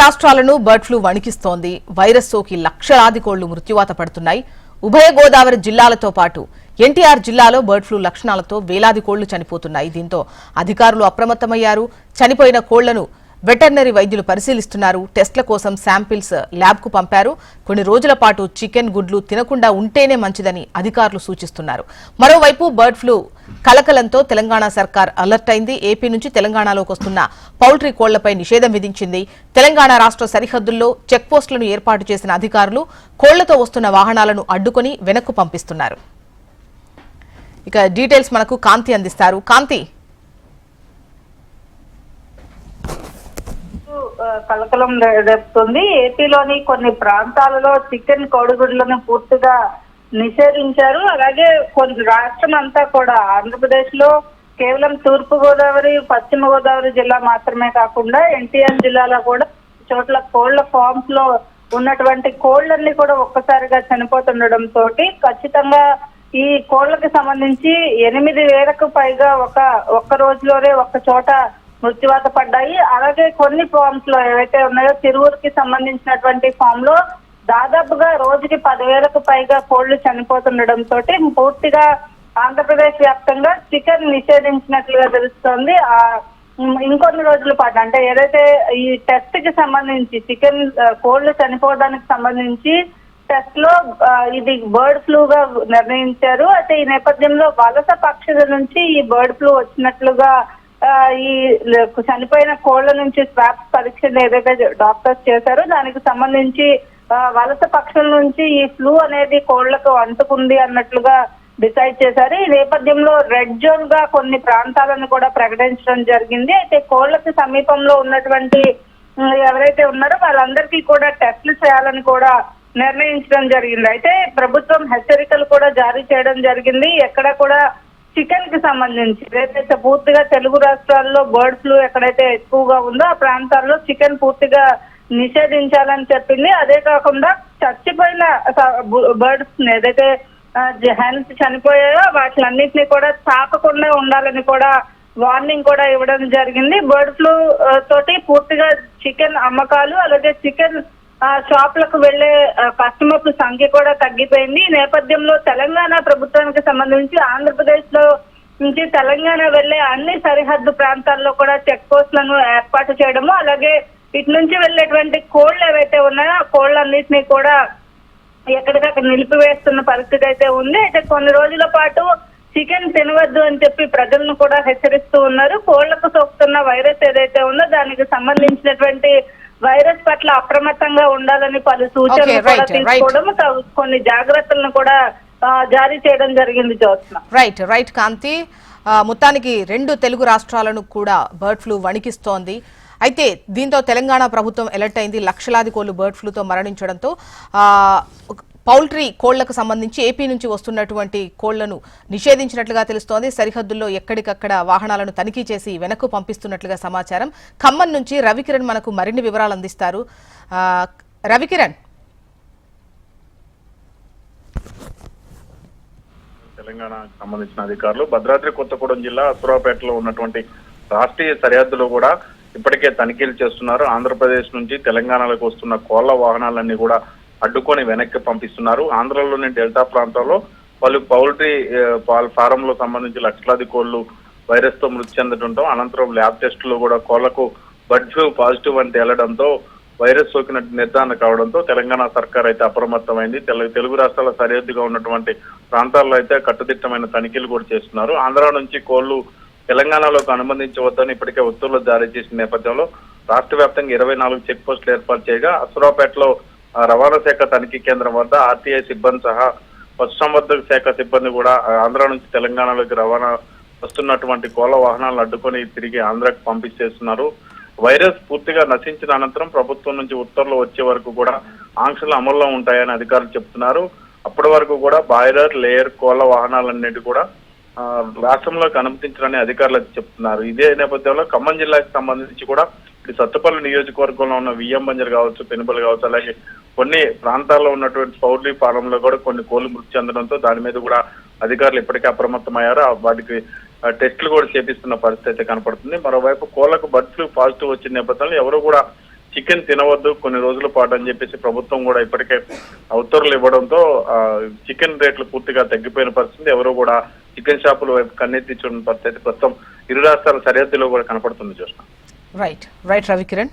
రాష్ట్రాలను bird flu వణికిస్తోంది. Virus సోకి లక్షలాది కోళ్లు మృత్యువాత పడుతున్నాయి. ఉభయ గోదావరి జిల్లాలతో పాటు ఎన్టీఆర్ జిల్లాలో బర్డ్ ఫ్లూ లక్షణాలతో వేలాది కోళ్లు చనిపోతున్నాయి. దీంతో అధికారులు అప్రమత్తమయ్యారు. చనిపోయిన కోళ్లను వెటర్నరీ వైద్యులు పరిశీలిస్తున్నారు. టెస్ట్ల కోసం శాంపిల్స్ ల్యాబ్కు పంపారు. కొన్ని రోజుల పాటు చికెన్, గుడ్లు తినకుండా ఉంటేనే మంచిదని అధికారులు సూచిస్తున్నారు. మరోవైపు బర్డ్ ఫ్లూ కలకలంతో తెలంగాణ సర్కార్ అలర్ట్ అయింది. ఏపీ నుంచి తెలంగాణలోకి వస్తున్న పౌల్ట్రీ కోళ్లపై నిషేధం విధించింది. తెలంగాణ రాష్ట్ర సరిహద్దుల్లో చెక్ పోస్టులను ఏర్పాటు చేసిన అధికారులు కోళ్లతో వస్తున్న వాహనాలను అడ్డుకొని వెనక్కు పంపిస్తున్నారు. ఇక డీటెయిల్స్ మనకు కాంతి అందిస్తారు. కాంతి, కలకలం రేపుతుంది. ఏపీలోని కొన్ని ప్రాంతాలలో చికెన్, కోడిగుడ్లను పూర్తిగా నిషేధించారు. అలాగే కొన్ని రాష్ట్రం అంతా కూడా ఆంధ్రప్రదేశ్ లో కేవలం తూర్పు గోదావరి, పశ్చిమ గోదావరి జిల్లా మాత్రమే కాకుండా ఎన్టీఆర్ జిల్లాలో కూడా చోట్ల కోళ్ల ఫార్మ్స్ లో ఉన్నటువంటి కోళ్లన్నీ కూడా ఒక్కసారిగా చనిపోతుండటంతో ఖచ్చితంగా ఈ కోళ్లకు సంబంధించి 8,000కు పైగా ఒక్క రోజులోనే ఒక్క చోట మృత్యువాత పడ్డాయి. అలాగే కొన్ని ఫార్మ్స్ లో ఏవైతే ఉన్నాయో తిరువురికి సంబంధించినటువంటి ఫామ్ లో దాదాపుగా రోజుకి 10,000కు పైగా కోళ్లు చనిపోతుండటంతో పూర్తిగా ఆంధ్రప్రదేశ్ వ్యాప్తంగా చికెన్ నిషేధించినట్లుగా తెలుస్తోంది. ఇంకొన్ని రోజుల పాటు అంటే ఏదైతే ఈ టెస్ట్ కి సంబంధించి చికెన్ కోళ్లు చనిపోవడానికి సంబంధించి టెస్ట్ లో ఇది బర్డ్ ఫ్లూగా నిర్ణయించారు. అయితే ఈ నేపథ్యంలో వలస పక్షుల నుంచి ఈ బర్డ్ ఫ్లూ వచ్చినట్లుగా ఈ చనిపోయిన కోళ్ల నుంచి స్వాబ్స్ పరీక్షలు ఏదైతే డాక్టర్స్ చేశారో దానికి సంబంధించి వలస పక్షుల నుంచి ఈ ఫ్లూ అనేది కోళ్లకు అంటుకుంది అన్నట్లుగా డిసైడ్ చేశారు. ఈ నేపథ్యంలో రెడ్ జోన్ గా కొన్ని ప్రాంతాలను కూడా ప్రకటించడం జరిగింది. అయితే కోళ్లకు సమీపంలో ఉన్నటువంటి ఎవరైతే ఉన్నారో వాళ్ళందరికీ కూడా టెస్టులు చేయాలని కూడా నిర్ణయించడం జరిగింది. అయితే ప్రభుత్వం హెచ్చరికలు కూడా జారీ చేయడం జరిగింది. ఎక్కడ కూడా చికెన్ కి సంబంధించి ఏదైతే పూర్తిగా తెలుగు రాష్ట్రాల్లో బర్డ్ ఫ్లూ ఎక్కడైతే ఎక్కువగా ఉందో ఆ ప్రాంతాల్లో చికెన్ పూర్తిగా నిషేధించాలని చెప్పింది. అదే కాకుండా చచ్చిపోయిన బర్డ్స్ ఏదైతే హెన్స్ చనిపోయాయో వాటిలన్నింటినీ కూడా తాకకుండా ఉండాలని కూడా వార్నింగ్ కూడా ఇవ్వడం జరిగింది. బర్డ్ ఫ్లూ తోటి పూర్తిగా చికెన్ అమ్మకాలు అలాగే చికెన్ షాపులకు వెళ్లే కస్టమర్ల సంఖ్య కూడా తగ్గిపోయింది. ఈ నేపథ్యంలో తెలంగాణ ప్రభుత్వానికి సంబంధించి ఆంధ్రప్రదేశ్ లో నుంచి తెలంగాణ వెళ్లే అన్ని సరిహద్దు ప్రాంతాల్లో కూడా చెక్ పోస్టులను ఏర్పాటు చేయడము అలాగే ఇటు నుంచి వెళ్లేటువంటి కోళ్లు ఏవైతే ఉన్నాయో ఆ కోళ్లన్నింటినీ కూడా ఎక్కడికక్కడ నిలిపివేస్తున్న పరిస్థితి అయితే ఉంది. అయితే కొన్ని రోజుల పాటు చికెన్ తినవద్దు అని చెప్పి ప్రజలను కూడా హెచ్చరిస్తూ ఉన్నారు. కోళ్లకు సోకుతున్న వైరస్ ఏదైతే ఉందో దానికి సంబంధించినటువంటి వైరస్ పట్ల అప్రమత్తంగా ఉండాలని పలు సూచనలు కూడా తీసుకోవడం, కొన్ని జాగ్రత్తలను కూడా జారీ చేయడం జరిగింది. జ్యోత్స్న. రైట్ కాంతి, మొత్తానికి 2 తెలుగు రాష్ట్రాలను కూడా బర్డ్ ఫ్లూ వణికిస్తోంది. అయితే దీంతో తెలంగాణ ప్రభుత్వం అలర్ట్ అయింది. లక్షలాది కోళ్లు బర్డ్ ఫ్లూతో మరణించడంతో పౌల్ట్రీ కోళ్లకు సంబంధించి ఏపీ నుంచి వస్తున్నటువంటి కోళ్లను నిషేధించినట్లుగా తెలుస్తోంది. సరిహద్దుల్లో ఎక్కడికక్కడ వాహనాలను తనిఖీ చేసి వెనక్కు పంపిస్తున్నట్లుగా సమాచారం. ఖమ్మం నుంచి రవికిరణ్ మనకు మరిన్ని వివరాలు అందిస్తారు. రవికిరణ్. తెలంగాణకు సంబంధించిన అధికారులు భద్రాద్రి కొత్తగూడెం జిల్లా అసురాపేటలో ఉన్నటువంటి రాష్ట్రీయ సరిహద్దులో కూడా ఇప్పటికే తనిఖీలు చేస్తున్నారు. ఆంధ్రప్రదేశ్ నుంచి తెలంగాణలోకి వస్తున్న కోళ్ల వాహనాలన్నీ కూడా అడ్డుకొని వెనక్కి పంపిస్తున్నారు. ఆంధ్రలోని డెల్టా ప్రాంతంలో పలు పౌల్ట్రీ ఫారంలో సంబంధించి లక్షలాది కోళ్లు వైరస్ తో మృతి చెందడంతో అనంతరం ల్యాబ్ టెస్టులు కూడా కోళ్లకు బర్డ్ ఫ్లూ పాజిటివ్ అని తేలడంతో వైరస్ సోకినట్టు నిర్ధారణ కావడంతో తెలంగాణ సర్కార్ అయితే అప్రమత్తమైంది. తెలుగు రాష్ట్రాల సరిహద్దుగా ఉన్నటువంటి ప్రాంతాల్లో అయితే కట్టుదిట్టమైన తనిఖీలు కూడా చేస్తున్నారు. ఆంధ్ర నుంచి కోళ్లు తెలంగాణలోకి అనుమతించవద్దని ఇప్పటికే ఉత్తర్వులు జారీ చేసిన నేపథ్యంలో రాష్ట్ర వ్యాప్తంగా 24 చెక్ పోస్టులు ఏర్పాటు చేయగా అసురాపేటలో రవాణా శాఖ తనిఖీ కేంద్రం వద్ద ఆర్టీఐ సిబ్బంది సహా పశుసంవర్ధక శాఖ సిబ్బంది కూడా ఆంధ్ర నుంచి తెలంగాణలోకి రవాణా వస్తున్నటువంటి కోళ్ల వాహనాలను అడ్డుకొని తిరిగి ఆంధ్రాకి పంపించేస్తున్నారు. వైరస్ పూర్తిగా నశించిన అనంతరం ప్రభుత్వం నుంచి ఉత్తర్వులు వచ్చే వరకు కూడా ఆంక్షలు అమల్లో ఉంటాయని అధికారులు చెప్తున్నారు. అప్పటి వరకు కూడా బాయిలర్, లేయర్ కోళ్ల వాహనాలన్నిటి కూడా రాష్ట్రంలోకి అనుమతించాలని అధికారులు చెప్తున్నారు. ఇదే నేపథ్యంలో ఖమ్మం జిల్లాకి సంబంధించి కూడా సత్తుపల్లి నియోజకవర్గంలో ఉన్న వియ్యం బంజర్ కావచ్చు, పెనుబలు కావచ్చు, అలాగే కొన్ని ప్రాంతాల్లో ఉన్నటువంటి పౌల్ట్రీ ఫారంలో కూడా కొన్ని కోళ్లు మృతి చెందడంతో దాని మీద కూడా అధికారులు ఇప్పటికే అప్రమత్తమయ్యారు. వాటికి టెస్టులు కూడా చేపిస్తున్న పరిస్థితి అయితే కనపడుతుంది. మరోవైపు కోళ్లకు బర్డ్ ఫ్లూ పాజిటివ్ వచ్చిన నేపథ్యంలో ఎవరు కూడా చికెన్ తినవద్దు కొన్ని రోజుల పాటు అని చెప్పేసి ప్రభుత్వం కూడా ఇప్పటికే ఉత్తర్వులు ఇవ్వడంతో చికెన్ రేట్లు పూర్తిగా తగ్గిపోయిన పరిస్థితి. ఎవరు కూడా చికెన్ షాపుల వైపు కన్నెత్తి చూడని పరిస్థితి ప్రస్తుతం ఇరు రాష్ట్రాల సరిహద్దులో కూడా కనపడుతుంది. చూసిన రైట్ రవికిరణ్.